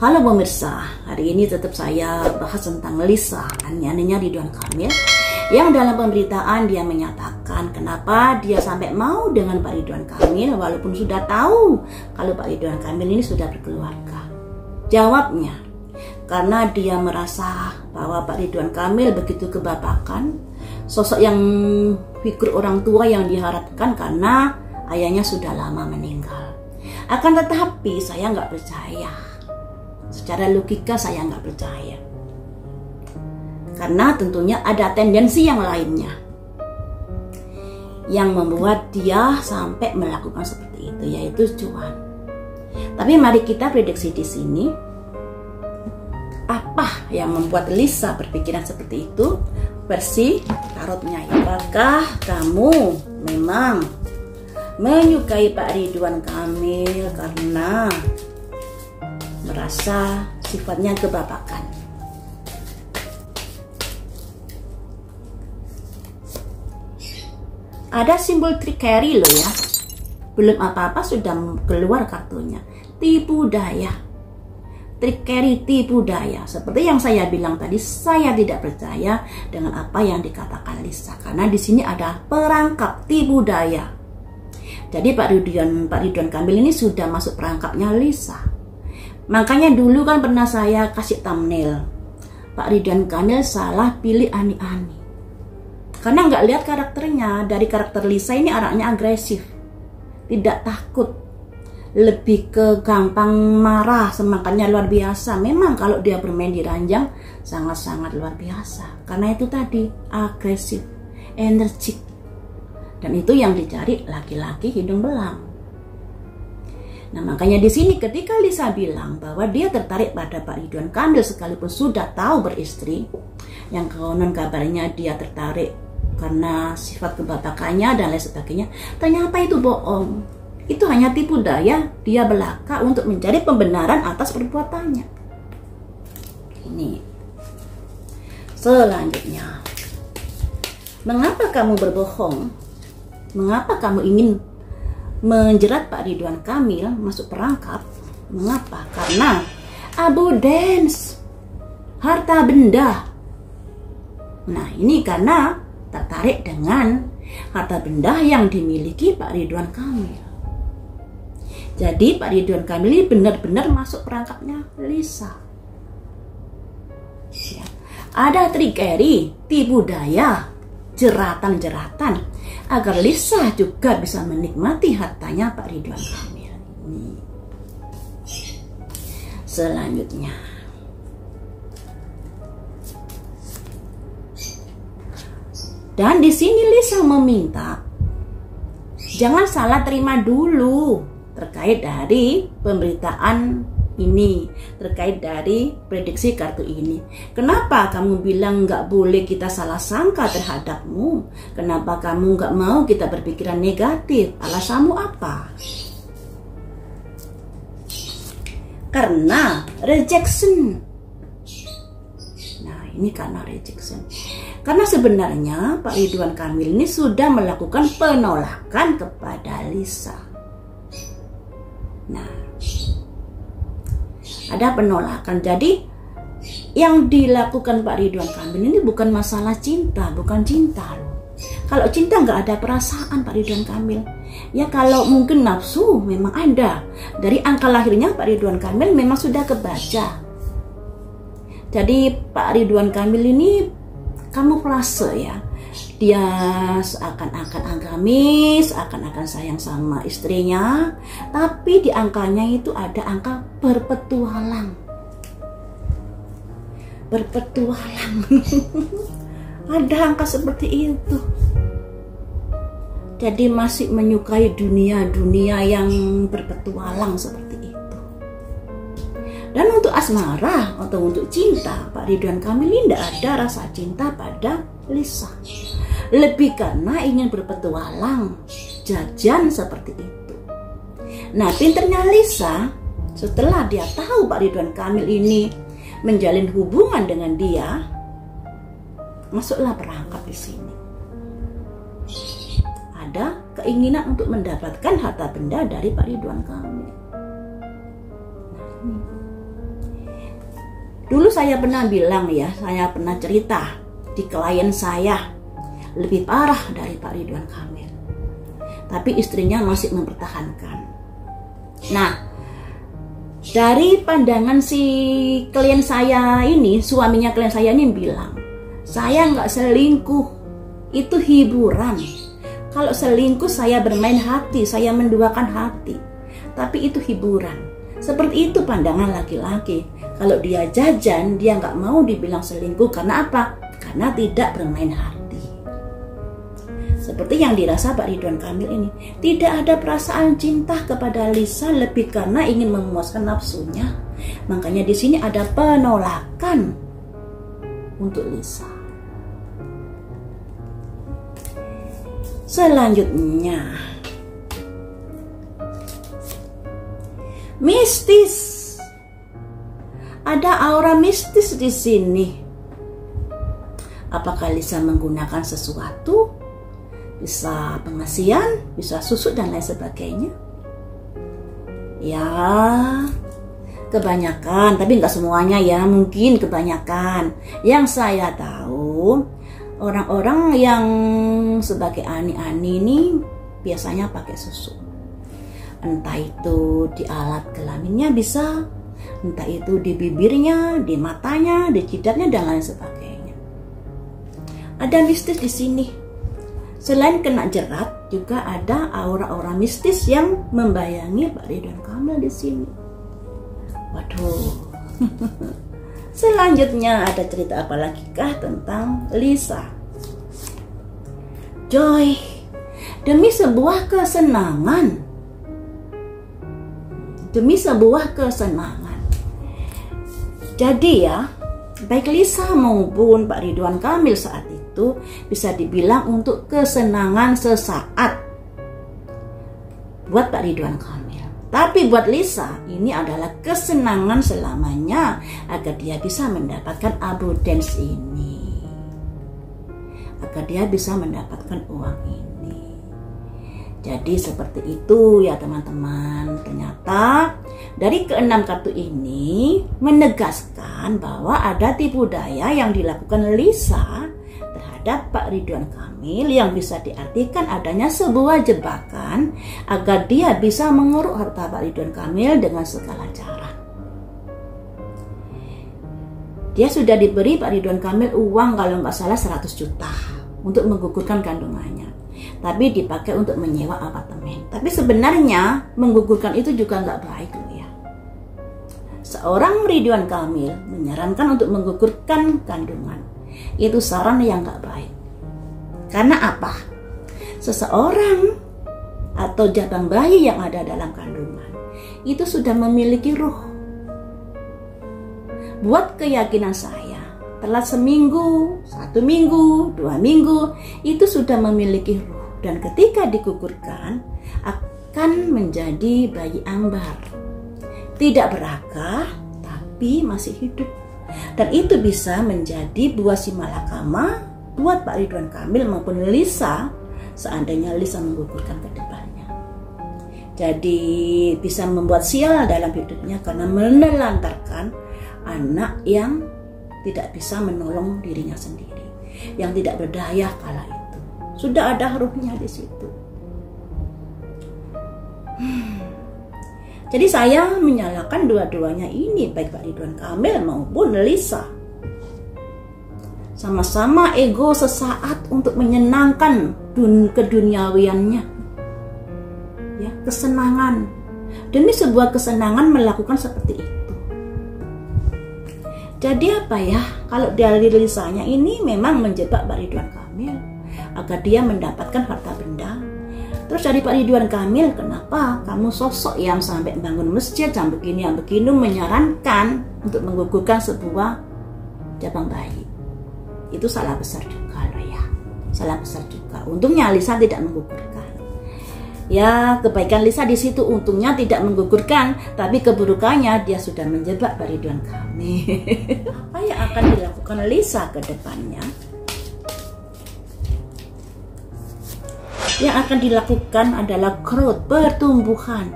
Halo pemirsa, hari ini tetap saya bahas tentang Lisa, aneh-anehnya Ridwan Kamil, yang dalam pemberitaan dia menyatakan kenapa dia sampai mau dengan Pak Ridwan Kamil walaupun sudah tahu kalau Pak Ridwan Kamil ini sudah berkeluarga. Jawabnya, karena dia merasa bahwa Pak Ridwan Kamil begitu kebapakan, sosok yang figur orang tua yang diharapkan karena ayahnya sudah lama meninggal. Akan tetapi saya nggak percaya. Secara logika saya nggak percaya. Karena tentunya ada tendensi yang lainnya yang membuat dia sampai melakukan seperti itu, yaitu cuan. Tapi mari kita prediksi di sini, apa yang membuat Lisa berpikiran seperti itu versi tarotnya. Apakah kamu memang menyukai Pak Ridwan Kamil karena merasa sifatnya kebapakan? Ada simbol trickery loh ya. Belum apa-apa sudah keluar kartunya. Tipu daya. Trickery, tipu daya. Seperti yang saya bilang tadi, saya tidak percaya dengan apa yang dikatakan Lisa. Karena di sini ada perangkap tipu daya. Jadi Pak Ridwan Kamil ini sudah masuk perangkapnya Lisa. Makanya dulu kan pernah saya kasih thumbnail, Pak Ridwan Kamil salah pilih Ani-Ani. Karena nggak lihat karakternya. Dari karakter Lisa ini anaknya agresif, tidak takut, lebih ke gampang marah, semangatnya luar biasa. Memang kalau dia bermain di ranjang sangat-sangat luar biasa. Karena itu tadi, agresif, energik. Dan itu yang dicari laki-laki hidung belang. Nah, makanya di sini ketika Lisa bilang bahwa dia tertarik pada Pak Ridwan Kamil sekalipun sudah tahu beristri, yang konon kabarnya dia tertarik karena sifat kebapakannya dan lain sebagainya, ternyata itu bohong. Itu hanya tipu daya dia belaka untuk mencari pembenaran atas perbuatannya. Ini. Selanjutnya, mengapa kamu berbohong? Mengapa kamu ingin menjerat Pak Ridwan Kamil masuk perangkap? Mengapa? Karena abundance, harta benda. Nah, ini karena tertarik dengan harta benda yang dimiliki Pak Ridwan Kamil. Jadi Pak Ridwan Kamil ini benar-benar masuk perangkapnya Lisa. Ya. Ada trickery, tipu daya, jeratan-jeratan agar Lisa juga bisa menikmati hartanya Pak Ridwan Kamil. Selanjutnya, dan di sini Lisa meminta jangan salah terima dulu terkait dari pemberitaan ini, terkait dari prediksi kartu ini. Kenapa kamu bilang nggak boleh kita salah sangka terhadapmu? Kenapa kamu nggak mau kita berpikiran negatif? Alasanmu apa? Karena rejection. Nah, ini karena rejection. Karena sebenarnya Pak Ridwan Kamil ini sudah melakukan penolakan kepada Lisa. Nah, ada penolakan. Jadi yang dilakukan Pak Ridwan Kamil ini bukan masalah cinta, bukan cinta loh. Kalau cinta nggak ada perasaan Pak Ridwan Kamil. Ya kalau mungkin nafsu memang ada. Dari angka lahirnya Pak Ridwan Kamil memang sudah kebaca. Jadi Pak Ridwan Kamil ini kamuflase ya. Dia seakan-akan agamis, seakan-akan sayang sama istrinya, tapi di angkanya itu ada angka berpetualang. Berpetualang. Ada angka seperti itu. Jadi masih menyukai dunia-dunia yang berpetualang seperti itu. Dan untuk asmara atau untuk cinta, Pak Ridwan Kamil ini tidak ada rasa cinta pada Lisa. Lebih karena ingin berpetualang, jajan seperti itu. Nah, pinternya Lisa, setelah dia tahu Pak Ridwan Kamil ini menjalin hubungan dengan dia, masuklah perangkap di sini. Ada keinginan untuk mendapatkan harta benda dari Pak Ridwan Kamil. Nah, Dulu saya pernah bilang ya, saya pernah cerita di klien saya lebih parah dari Pak Ridwan Kamil, tapi istrinya masih mempertahankan. Nah, dari pandangan si klien saya ini, suaminya klien saya ini bilang, saya nggak selingkuh, itu hiburan. Kalau selingkuh saya bermain hati, saya menduakan hati, tapi itu hiburan. Seperti itu pandangan laki-laki. Kalau dia jajan, dia nggak mau dibilang selingkuh. Karena apa? Karena tidak bermain hati. Seperti yang dirasa Pak Ridwan Kamil ini, tidak ada perasaan cinta kepada Lisa lebih karena ingin memuaskan nafsunya. Makanya di sini ada penolakan untuk Lisa. Selanjutnya, mistis. Ada aura mistis di sini. Apakah Lisa menggunakan sesuatu? Bisa pengasihan, bisa susu dan lain sebagainya. Ya, kebanyakan, tapi nggak semuanya ya, mungkin kebanyakan. Yang saya tahu, orang-orang yang sebagai ani-ani ini biasanya pakai susu. Entah itu di alat kelaminnya bisa, entah itu di bibirnya, di matanya, di jidatnya dan lain sebagainya. Ada mistis di sini. Selain kena jerat, juga ada aura-aura mistis yang membayangi Pak Ridwan Kamil di sini. Waduh. Selanjutnya ada cerita apa lagi kah tentang Lisa? Joy, demi sebuah kesenangan. Demi sebuah kesenangan. Jadi ya, baik Lisa maupun Pak Ridwan Kamil saat itu bisa dibilang untuk kesenangan sesaat buat Pak Ridwan Kamil. Tapi buat Lisa ini adalah kesenangan selamanya agar dia bisa mendapatkan abundance ini, agar dia bisa mendapatkan uang ini. Jadi seperti itu ya teman-teman. Ternyata dari keenam kartu ini menegaskan bahwa ada tipu daya yang dilakukan Lisa terhadap Pak Ridwan Kamil yang bisa diartikan adanya sebuah jebakan agar dia bisa mengeruk harta Pak Ridwan Kamil dengan segala cara. Dia sudah diberi Pak Ridwan Kamil uang kalau nggak salah 100 juta untuk menggugurkan kandungannya, tapi dipakai untuk menyewa apartemen. Tapi sebenarnya menggugurkan itu juga nggak baik loh ya. Seorang Ridwan Kamil menyarankan untuk menggugurkan kandungan. Itu saran yang nggak baik. Karena apa? Seseorang atau jabang bayi yang ada dalam kandungan itu sudah memiliki ruh. Buat keyakinan saya, telat seminggu, 1 minggu, 2 minggu, itu sudah memiliki ruh. Dan ketika digugurkan akan menjadi bayi ambar. Tidak berakah, tapi masih hidup. Dan itu bisa menjadi buah simalakama buat Pak Ridwan Kamil maupun Lisa seandainya Lisa menggugurkan ke depannya. Jadi bisa membuat sial dalam hidupnya karena menelantarkan anak yang tidak bisa menolong dirinya sendiri, yang tidak berdaya kala itu. Sudah ada ruhnya di situ. Jadi saya menyalahkan dua-duanya ini, baik Pak Ridwan Kamil maupun Lisa. Sama-sama ego sesaat untuk menyenangkan keduniawiannya. Ya, kesenangan. Demi sebuah kesenangan melakukan seperti itu. Jadi apa ya, kalau dari Lisanya ini memang menjebak Pak Ridwan Kamil agar dia mendapatkan harta benda. Terus dari Pak Ridwan Kamil, kenapa kamu sosok yang sampai bangun masjid yang begini menyarankan untuk menggugurkan sebuah jabang bayi? Itu salah besar juga loh ya, salah besar juga. Untungnya Lisa tidak menggugurkan. Ya, kebaikan Lisa di situ untungnya tidak menggugurkan, tapi keburukannya dia sudah menjebak Pak Ridwan Kamil. Apa yang akan dilakukan Lisa ke depannya? Yang akan dilakukan adalah growth, pertumbuhan.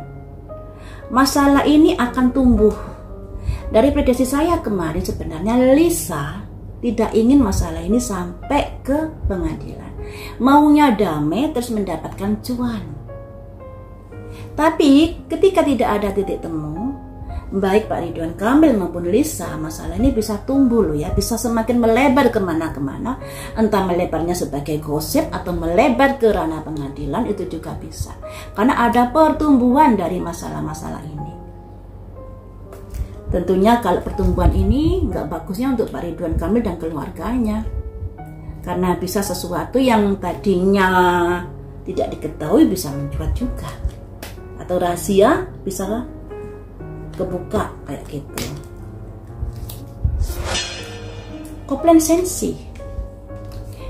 Masalah ini akan tumbuh Dari prediksi saya kemarin sebenarnya Lisa tidak ingin masalah ini sampai ke pengadilan. Maunya damai terus mendapatkan cuan. Tapi ketika tidak ada titik temu, baik Pak Ridwan Kamil maupun Lisa, masalah ini bisa tumbuh loh ya, bisa semakin melebar kemana-kemana, entah melebarnya sebagai gosip atau melebar ke ranah pengadilan, itu juga bisa, karena ada pertumbuhan dari masalah-masalah ini. Tentunya kalau pertumbuhan ini nggak bagusnya untuk Pak Ridwan Kamil dan keluarganya, karena bisa sesuatu yang tadinya tidak diketahui bisa mencuat juga, atau rahasia bisa kebuka kayak gitu. Komplasensi.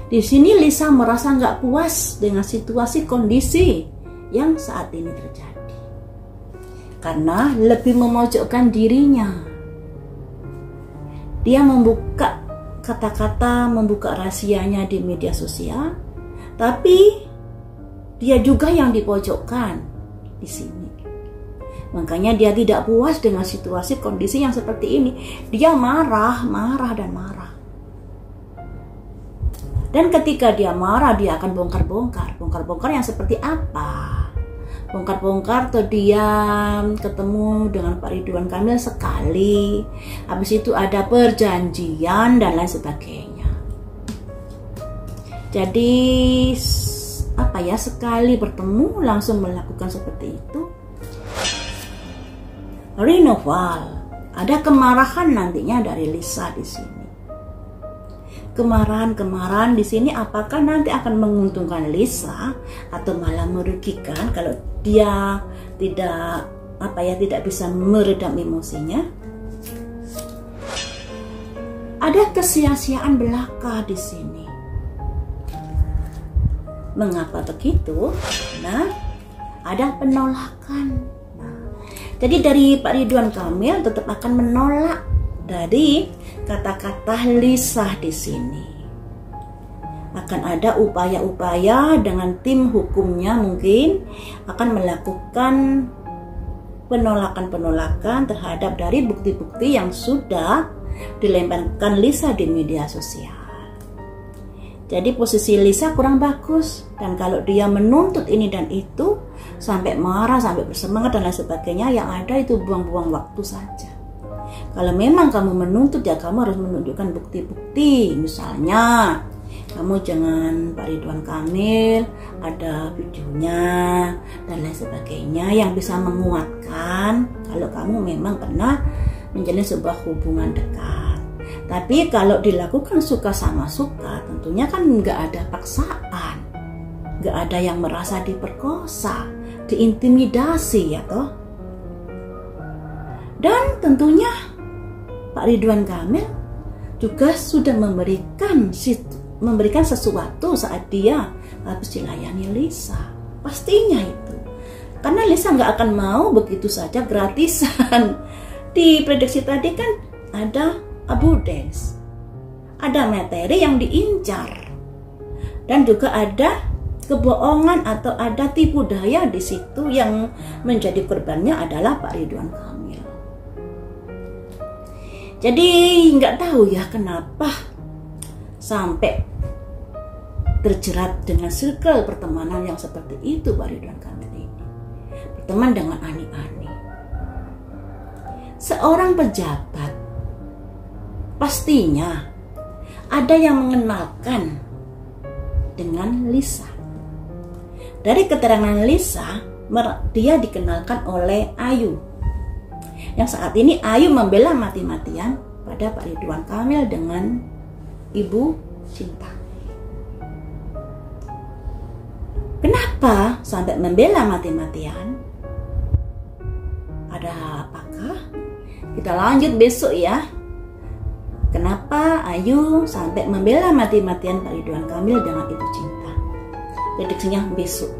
Di sini Lisa merasa nggak puas dengan situasi kondisi yang saat ini terjadi, karena lebih memojokkan dirinya. Dia membuka kata-kata, membuka rahasianya di media sosial, tapi dia juga yang dipojokkan di sini. Makanya dia tidak puas dengan situasi kondisi yang seperti ini. Dia marah dan marah. Dan ketika dia marah, dia akan bongkar-bongkar. Bongkar-bongkar yang seperti apa? Bongkar-bongkar atau dia ketemu dengan Pak Ridwan Kamil sekali, habis itu ada perjanjian dan lain sebagainya. Jadi apa ya, sekali bertemu langsung melakukan seperti itu. Renoval, ada kemarahan nantinya dari Lisa di sini. Kemarahan di sini apakah nanti akan menguntungkan Lisa atau malah merugikan kalau dia tidak bisa meredam emosinya? Ada kesia-siaan belaka di sini. Mengapa begitu? Nah, ada penolakan. Jadi dari Pak Ridwan Kamil tetap akan menolak dari kata-kata Lisa di sini. Akan ada upaya-upaya dengan tim hukumnya, mungkin akan melakukan penolakan-penolakan terhadap dari bukti-bukti yang sudah dilemparkan Lisa di media sosial. Jadi posisi Lisa kurang bagus, dan kalau dia menuntut ini dan itu sampai marah, sampai bersemangat dan lain sebagainya, yang ada itu buang-buang waktu saja. Kalau memang kamu menuntut, ya kamu harus menunjukkan bukti-bukti. Misalnya kamu jangan Pak Ridwan Kamil ada videonya dan lain sebagainya yang bisa menguatkan kalau kamu memang pernah menjalin sebuah hubungan dekat. Tapi kalau dilakukan suka sama suka, tentunya kan nggak ada paksaan, nggak ada yang merasa diperkosa, diintimidasi ya toh. Dan tentunya Pak Ridwan Kamil juga sudah memberikan sesuatu saat dia habis dilayani Lisa. Pastinya itu, karena Lisa nggak akan mau begitu saja gratisan. Di prediksi tadi kan ada abundance, ada materi yang diincar, dan juga ada kebohongan atau ada tipu daya di situ yang menjadi korbannya adalah Pak Ridwan Kamil. Jadi nggak tahu ya kenapa sampai terjerat dengan circle pertemanan yang seperti itu Pak Ridwan Kamil ini. Berteman dengan ani-ani. Seorang pejabat pastinya ada yang mengenalkan dengan Lisa. Dari keterangan Lisa, dia dikenalkan oleh Ayu. Yang saat ini Ayu membela mati-matian pada Pak Ridwan Kamil dengan Ibu Cinta. Kenapa sampai membela mati-matian? Ada apakah? Kita lanjut besok ya. Kenapa Ayu sampai membela mati-matian Pak Ridwan Kamil dengan Ibu Cinta? Prediksinya besok.